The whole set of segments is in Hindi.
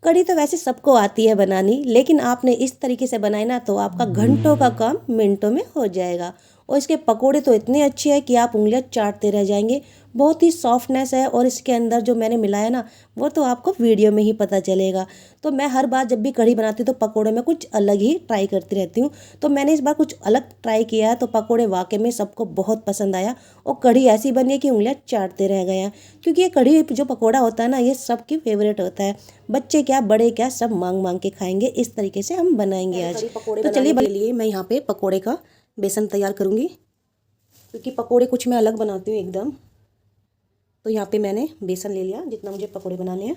कढ़ी तो वैसे सबको आती है बनानी, लेकिन आपने इस तरीके से बनाई ना तो आपका घंटों का काम मिनटों में हो जाएगा। और इसके पकोड़े तो इतने अच्छे हैं कि आप उंगलियां चाटते रह जाएंगे। बहुत ही सॉफ्टनेस है और इसके अंदर जो मैंने मिलाया ना वो तो आपको वीडियो में ही पता चलेगा। तो मैं हर बार जब भी कढ़ी बनाती हूँ तो पकोड़े में कुछ अलग ही ट्राई करती रहती हूँ। तो मैंने इस बार कुछ अलग ट्राई किया है तो पकोड़े वाकई में सबको बहुत पसंद आया और कढ़ी ऐसी बनी है कि उंगलियां चाटते रह गए हैं। क्योंकि ये कढ़ी जो पकोड़ा होता है ना ये सबकी फेवरेट होता है। बच्चे क्या बड़े क्या सब मांग मांग के खाएंगे। इस तरीके से हम बनाएंगे आज। तो चलिए के लिए मैं यहाँ पे पकोड़े का बेसन तैयार करूँगी, क्योंकि पकोड़े कुछ मैं अलग बनाती हूँ एकदम। तो यहाँ पे मैंने बेसन ले लिया जितना मुझे पकोड़े बनाने हैं।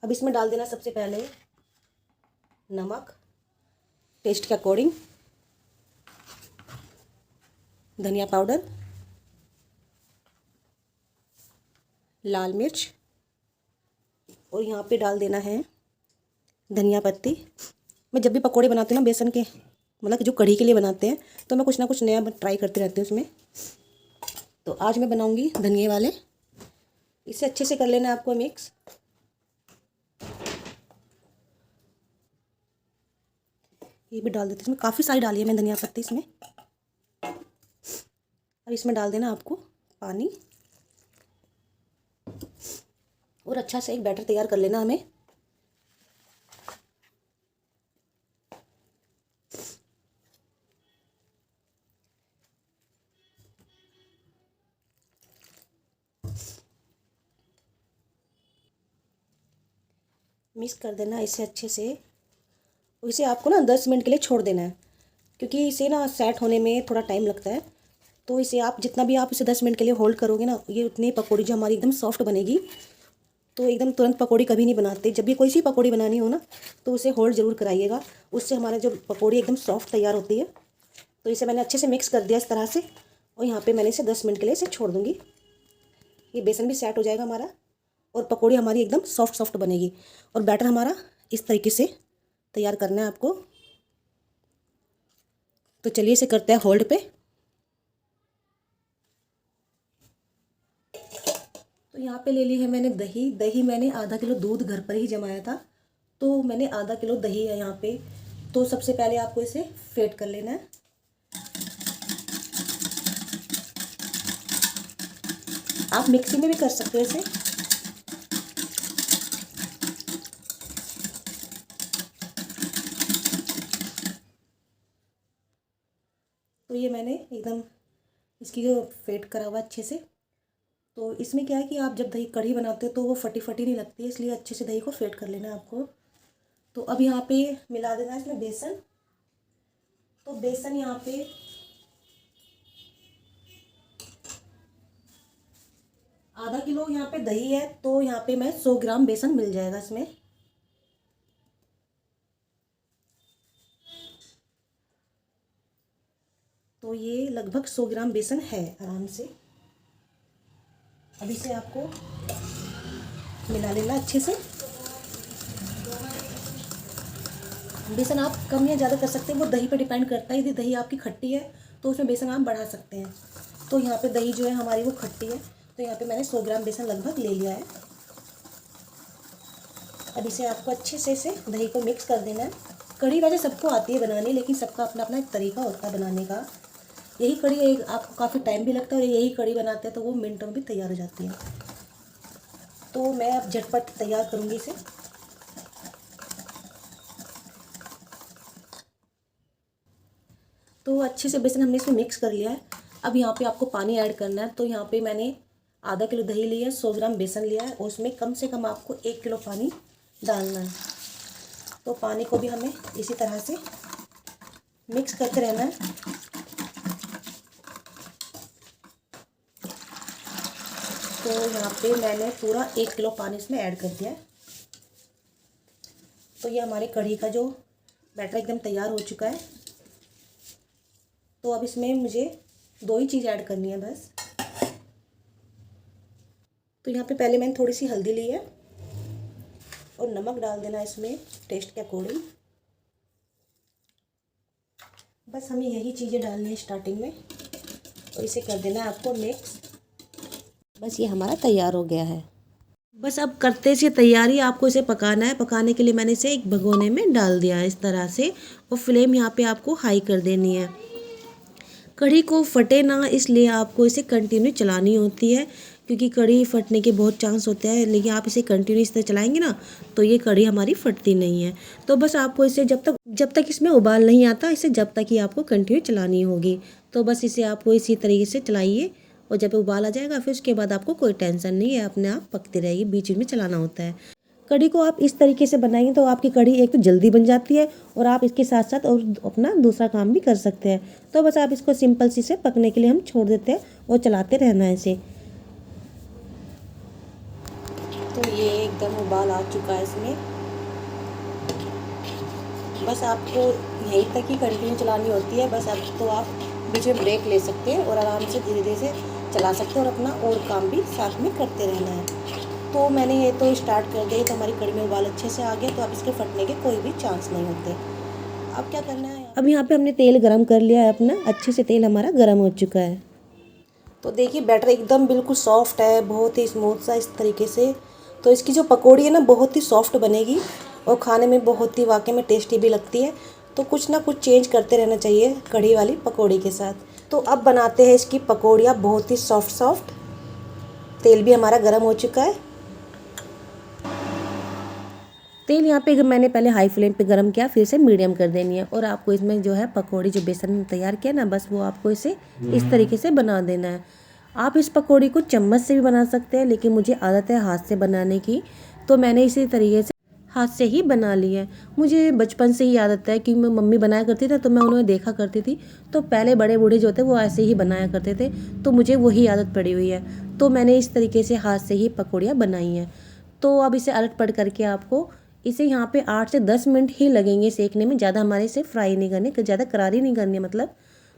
अब इसमें डाल देना सबसे पहले नमक टेस्ट के अकॉर्डिंग, धनिया पाउडर, लाल मिर्च, और यहाँ पे डाल देना है धनिया पत्ती। मैं जब भी पकोड़े बनाती हूँ ना बेसन के, मतलब जो कढ़ी के लिए बनाते हैं, तो मैं कुछ ना कुछ नया ट्राई करती रहती हूँ उसमें। तो आज मैं बनाऊंगी धनिए वाले। इसे अच्छे से कर लेना है आपको मिक्स। ये भी डाल देती हूँ, इसमें काफ़ी सारी डाली है मैंने धनिया पत्ती इसमें। अब इसमें डाल देना आपको पानी और अच्छा से एक बैटर तैयार कर लेना हमें। मिक्स कर देना इसे अच्छे से। इसे आपको ना 10 मिनट के लिए छोड़ देना है, क्योंकि इसे ना सेट होने में थोड़ा टाइम लगता है। तो इसे आप जितना भी आप इसे 10 मिनट के लिए होल्ड करोगे ना, ये उतनी पकौड़ी जो हमारी एकदम सॉफ्ट बनेगी। तो एकदम तुरंत पकौड़ी कभी नहीं बनाते। जब भी कोई सी पकौड़ी बनानी हो ना तो उसे होल्ड ज़रूर कराइएगा, उससे हमारे जो पकौड़ी एकदम सॉफ्ट तैयार होती है। तो इसे मैंने अच्छे से मिक्स कर दिया इस तरह से, और यहाँ पे मैंने इसे 10 मिनट के लिए इसे छोड़ दूँगी। ये बेसन भी सेट हो जाएगा हमारा और पकौड़ी हमारी एकदम सॉफ्ट सॉफ्ट बनेगी। और बैटर हमारा इस तरीके से तैयार करना है आपको। तो चलिए इसे करते हैं होल्ड पे। तो यहाँ पे ले ली है मैंने दही। दही मैंने आधा किलो दूध घर पर ही जमाया था, तो मैंने आधा किलो दही है यहाँ पे। तो सबसे पहले आपको इसे फेंट कर लेना है। आप मिक्सी में भी कर सकते हो इसे। तो ये मैंने एकदम इसकी जो फेंट करा हुआ अच्छे से। तो इसमें क्या है कि आप जब दही कढ़ी बनाते हो तो वो फटी फटी नहीं लगती है, इसलिए अच्छे से दही को फेंट कर लेना है आपको। तो अब यहाँ पे मिला देना है इसमें बेसन। तो बेसन यहाँ पे आधा किलो यहाँ पे दही है, तो यहाँ पे मैं 100 ग्राम बेसन मिल जाएगा इसमें। तो ये लगभग 100 ग्राम बेसन है आराम से। अब इसे आपको मिला लेना अच्छे से। बेसन आप कम या ज़्यादा कर सकते हैं, वो दही पर डिपेंड करता है। यदि दही आपकी खट्टी है तो उसमें बेसन आप बढ़ा सकते हैं। तो यहाँ पे दही जो है हमारी वो खट्टी है, तो यहाँ पे मैंने 100 ग्राम बेसन लगभग ले लिया है। अब इसे आपको अच्छे से इसे दही को मिक्स कर देना है। कढ़ी वैसे सबको आती है बनानी, लेकिन सबका अपना अपना एक तरीका होता है बनाने का। यही कढ़ी आपको काफ़ी टाइम भी लगता है, और यही कढ़ी बनाते हैं तो वो मिनटों में भी तैयार हो जाती है। तो मैं अब झटपट तैयार करूँगी इसे। तो अच्छे से बेसन हमने इसमें मिक्स कर लिया है। अब यहाँ पे आपको पानी ऐड करना है। तो यहाँ पे मैंने आधा किलो दही लिया है, 100 ग्राम बेसन लिया है, और उसमें कम से कम आपको 1 किलो पानी डालना है। तो पानी को भी हमें इसी तरह से मिक्स करते रहना है। तो यहाँ पे मैंने पूरा 1 किलो पानी इसमें ऐड कर दिया है। तो ये हमारे कढ़ी का जो बैटर एकदम तैयार हो चुका है। तो अब इसमें मुझे 2 ही चीज़ ऐड करनी है बस। तो यहाँ पे पहले मैंने थोड़ी सी हल्दी ली है और नमक डाल देना इसमें टेस्ट के अकॉर्डिंग। बस हमें यही चीज़ें डालनी है स्टार्टिंग में, और इसे कर देना है आपको मिक्स। बस ये हमारा तैयार हो गया है। बस अब करते से तैयारी, आपको इसे पकाना है। पकाने के लिए मैंने इसे एक भगोने में डाल दिया है इस तरह से, और फ्लेम यहाँ पे आपको हाई कर देनी है। कढ़ी को फटे ना इसलिए आपको इसे कंटिन्यू चलानी होती है, क्योंकि कढ़ी फटने के बहुत चांस होते हैं, लेकिन आप इसे कंटिन्यू इस तरह चलाएंगे ना तो ये कढ़ी हमारी फटती नहीं है। तो बस आपको इसे जब तक इसमें उबाल नहीं आता, इसे जब तक ही आपको कंटिन्यू चलानी होगी। तो बस इसे आपको इसी तरीके से चलाइए, और जब उबाल आ जाएगा फिर उसके बाद आपको कोई टेंशन नहीं है, अपने आप पकती रहेगी, बीच बीच में चलाना होता है। कढ़ी को आप इस तरीके से बनाएंगे तो आपकी कढ़ी एक तो जल्दी बन जाती है, और आप इसके साथ साथ और अपना दूसरा काम भी कर सकते हैं। तो बस आप इसको सिंपल सी से पकने के लिए हम छोड़ देते हैं और चलाते रहना है इसे। तो ये एकदम उबाल आ चुका है इसमें। बस आपको यहीं तक ही कंटिन्यू चलानी होती है। बस अब तो आप बीच में ब्रेक ले सकते हैं और आराम से धीरे धीरे से चला सकते हैं, और अपना और काम भी साथ में करते रहना है। तो मैंने ये तो स्टार्ट कर दिया, तो हमारी कढ़ी में उबाल अच्छे से आ गया, तो अब इसके फटने के कोई भी चांस नहीं होते। अब क्या करना है, अब यहाँ पे हमने तेल गरम कर लिया है अपना, अच्छे से तेल हमारा गरम हो चुका है। तो देखिए बैटर एकदम बिल्कुल सॉफ्ट है, बहुत ही स्मूथ सा इस तरीके से। तो इसकी जो पकौड़ी है ना बहुत ही सॉफ्ट बनेगी, और खाने में बहुत ही वाकई में टेस्टी भी लगती है। तो कुछ ना कुछ चेंज करते रहना चाहिए कढ़ी वाली पकौड़ी के साथ। तो अब बनाते हैं इसकी पकौड़ियाँ बहुत ही सॉफ्ट सॉफ्ट। तेल भी हमारा गर्म हो चुका है। तेल यहाँ पे मैंने पहले हाई फ्लेम पे गरम किया, फिर से मीडियम कर देनी है, और आपको इसमें जो है पकौड़ी जो बेसन तैयार किया ना, बस वो आपको इसे इस तरीके से बना देना है। आप इस पकौड़ी को चम्मच से भी बना सकते हैं, लेकिन मुझे आदत है हाथ से बनाने की, तो मैंने इसी तरीके से हाथ से ही बना ली है। मुझे बचपन से ही आदत है कि मैं मम्मी बनाया करती थी, तो मैं उन्हें देखा करती थी, तो पहले बड़े बूढ़े जो थे वो ऐसे ही बनाया करते थे, तो मुझे वही आदत पड़ी हुई है। तो मैंने इस तरीके से हाथ से ही पकौड़ियाँ बनाई हैं। तो अब इसे अलट पलट करके आपको इसे यहाँ पे 8 से 10 मिनट ही लगेंगे सेकने में, ज़्यादा हमारे इसे फ्राई नहीं करनी, ज़्यादा करारी नहीं करनी है मतलब।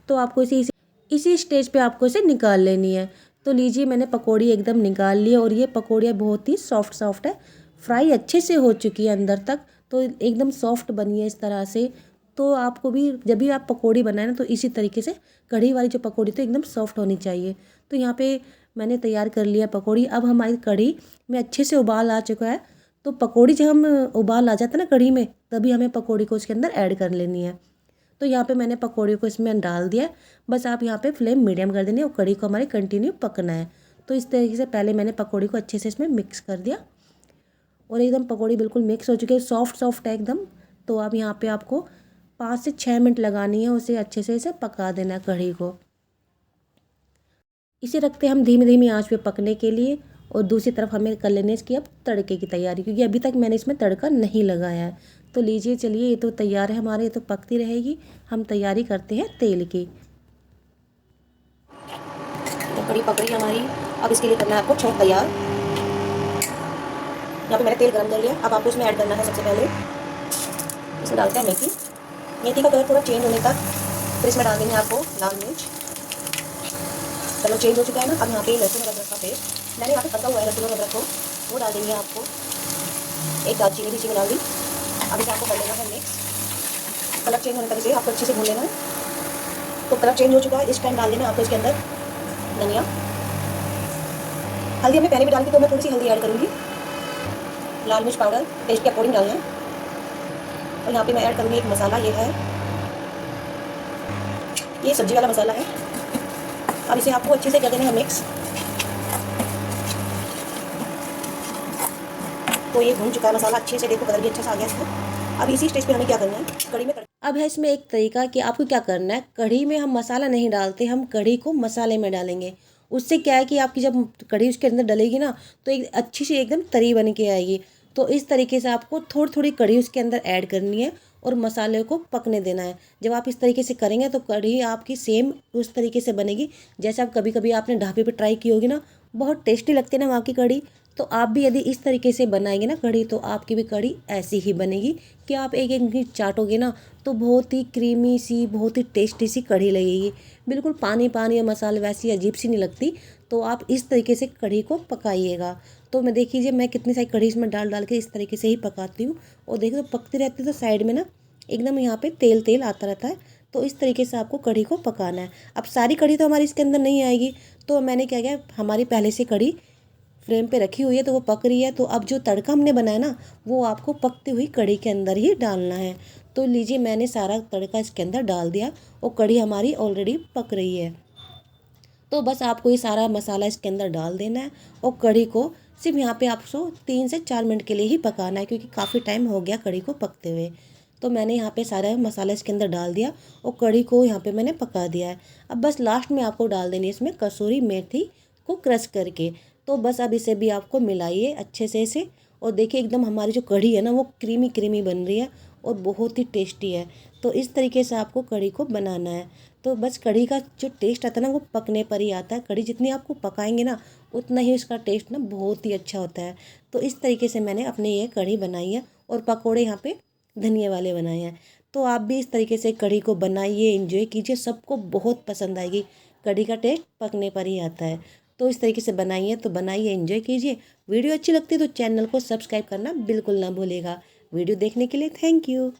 तो आपको इसी स्टेज पे आपको इसे निकाल लेनी है। तो लीजिए मैंने पकौड़ी एकदम निकाल ली है, और ये पकौड़ियाँ बहुत ही सॉफ्ट सॉफ्ट है, फ्राई अच्छे से हो चुकी है अंदर तक, तो एकदम सॉफ्ट बनी है इस तरह से। तो आपको भी जब भी आप पकौड़ी बनाए ना, तो इसी तरीके से कढ़ी वाली जो पकौड़ी तो एकदम सॉफ्ट होनी चाहिए। तो यहाँ पे मैंने तैयार कर लिया पकौड़ी। अब हमारी कढ़ी में अच्छे से उबाल आ चुका है। तो पकौड़ी जब हम उबाल आ जाता है ना कढ़ी में, तभी हमें पकौड़ी को उसके अंदर ऐड कर लेनी है। तो यहाँ पे मैंने पकौड़ी को इसमें डाल दिया। बस आप यहाँ पे फ्लेम मीडियम कर देनी है, और कढ़ी को हमारे कंटिन्यू पकना है। तो इस तरीके से पहले मैंने पकौड़ी को अच्छे से इसमें मिक्स कर दिया, और एकदम पकौड़ी बिल्कुल मिक्स हो चुकी है, सॉफ्ट सॉफ्ट है एकदम। तो अब यहाँ पे आपको 5 से 6 मिनट लगानी है, उसे अच्छे से इसे पका देना है कढ़ी को। इसे रखते हैं हम धीमी धीमी आंच पे पकने के लिए, और दूसरी तरफ हमें कर लेने इसकी अब तड़के की तैयारी, क्योंकि अभी तक मैंने इसमें तड़का नहीं लगाया है। तो लीजिए चलिए, ये तो तैयार है हमारे, ये तो पकती रहेगी। हम तैयारी करते हैं तेल की। तो कढ़ी पक गई हमारी। अब इसके लिए करना है आपको छौंक तैयार। यहाँ पे मैंने तेल गरम कर लिया। अब आपको इसमें ऐड करना है सबसे पहले, इसमें डालते हैं मेथी। मेथी का कलर थोड़ा चेंज होने तक फिर इसमें डाल देंगे आपको लाल मिर्च। कलर चेंज हो चुका है ना। अब यहाँ पे लहसुन और अदरक का पेस्ट मैंने यहाँ पे कसा हुआ है, लहसुन और अदरक को वो डाल देंगे आपको। एक दालचीनी भी इसी में डाल दी। अब इसे आपको कर लेना है मिक्स। कलर चेंज होने तक इसे आपको अच्छे से भून लेना है। तो कलर चेंज हो चुका है, इस टाइम डाल देना आपको इसके अंदर धनिया। हल्दी हमने पहले भी डाली थी, तो मैं थोड़ी सी हल्दी ऐड करूँगी। लाल मिर्च पाउडर टेस्ट के अकॉर्डिंग डालना है। और यहाँ पे मैं ऐड करूँगी एक मसाला, ये है, ये सब्जी वाला मसाला है। अब इसे आपको अच्छे से कर देना है मिक्स। तो ये भून चुका है मसाला अच्छे से, देखो कलर भी अच्छा सा आ गया इसका। अब इसी स्टेज पे हमें क्या करना है, कढ़ी में अब है इसमें एक तरीका कि आपको क्या करना है, कढ़ी में हम मसाला नहीं डालते, हम कढ़ी को मसाले में डालेंगे। उससे क्या है कि आपकी जब कढ़ी उसके अंदर डलेगी ना, तो एक अच्छी सी एकदम तरी बन के आएगी। तो इस तरीके से आपको थोड़ी थोड़ी कढ़ी उसके अंदर ऐड करनी है, और मसाले को पकने देना है। जब आप इस तरीके से करेंगे तो कढ़ी आपकी सेम उस तरीके से बनेगी जैसे आप कभी कभी आपने ढाबे पे ट्राई की होगी ना, बहुत टेस्टी लगती है ना वहाँ की कढ़ी। तो आप भी यदि इस तरीके से बनाएंगे ना कढ़ी, तो आपकी भी कढ़ी ऐसी ही बनेगी कि आप एक एक चाटोगे ना, तो बहुत ही क्रीमी सी, बहुत ही टेस्टी सी कढ़ी लगेगी। बिल्कुल पानी पानी या मसाले वैसी अजीब सी नहीं लगती। तो आप इस तरीके से कढ़ी को पकाइएगा। तो मैं देख लीजिए, मैं कितनी सारी कढ़ी इसमें डाल डाल के इस तरीके से ही पकाती हूँ, और देखिए तो पकती रहती है, तो साइड में ना एकदम यहाँ पे तेल तेल आता रहता है। तो इस तरीके से आपको कढ़ी को पकाना है। अब सारी कढ़ी तो हमारी इसके अंदर नहीं आएगी, तो मैंने क्या किया, हमारी पहले से कढ़ी फ्लेम पे रखी हुई है तो वो पक रही है। तो अब जो तड़का हमने बनाया ना वो आपको पकती हुई कढ़ी के अंदर ही डालना है। तो लीजिए मैंने सारा तड़का इसके अंदर डाल दिया और कढ़ी हमारी ऑलरेडी पक रही है। तो बस आपको ये सारा मसाला इसके अंदर डाल देना है और कढ़ी को सिर्फ यहाँ पे आपको 3 से 4 मिनट के लिए ही पकाना है, क्योंकि काफ़ी टाइम हो गया कढ़ी को पकते हुए। तो मैंने यहाँ पे सारा मसाला इसके अंदर डाल दिया और कढ़ी को यहाँ पे मैंने पका दिया है। अब बस लास्ट में आपको डाल देनी है इसमें कसूरी मेथी को क्रश करके। तो बस अब इसे भी आपको मिलाइए अच्छे से इसे, और देखिए एकदम हमारी जो कढ़ी है ना वो क्रीमी क्रीमी बन रही है और बहुत ही टेस्टी है। तो इस तरीके से आपको कढ़ी को बनाना है। तो बस कढ़ी का जो टेस्ट आता है ना वो पकने पर ही आता है। कढ़ी जितनी आपको पकाएंगे ना उतना ही उसका टेस्ट ना बहुत ही अच्छा होता है। तो इस तरीके से मैंने अपने ये कढ़ी बनाई है और पकोड़े यहाँ पे धनिया वाले बनाए हैं। तो आप भी इस तरीके से कढ़ी को बनाइए, एंजॉय कीजिए, सबको बहुत पसंद आएगी। कढ़ी का टेस्ट पकने पर ही आता है। तो इस तरीके से बनाइए, तो बनाइए, एंजॉय कीजिए। वीडियो अच्छी लगती है तो चैनल को सब्सक्राइब करना बिल्कुल ना भूलिएगा। वीडियो देखने के लिए थैंक यू।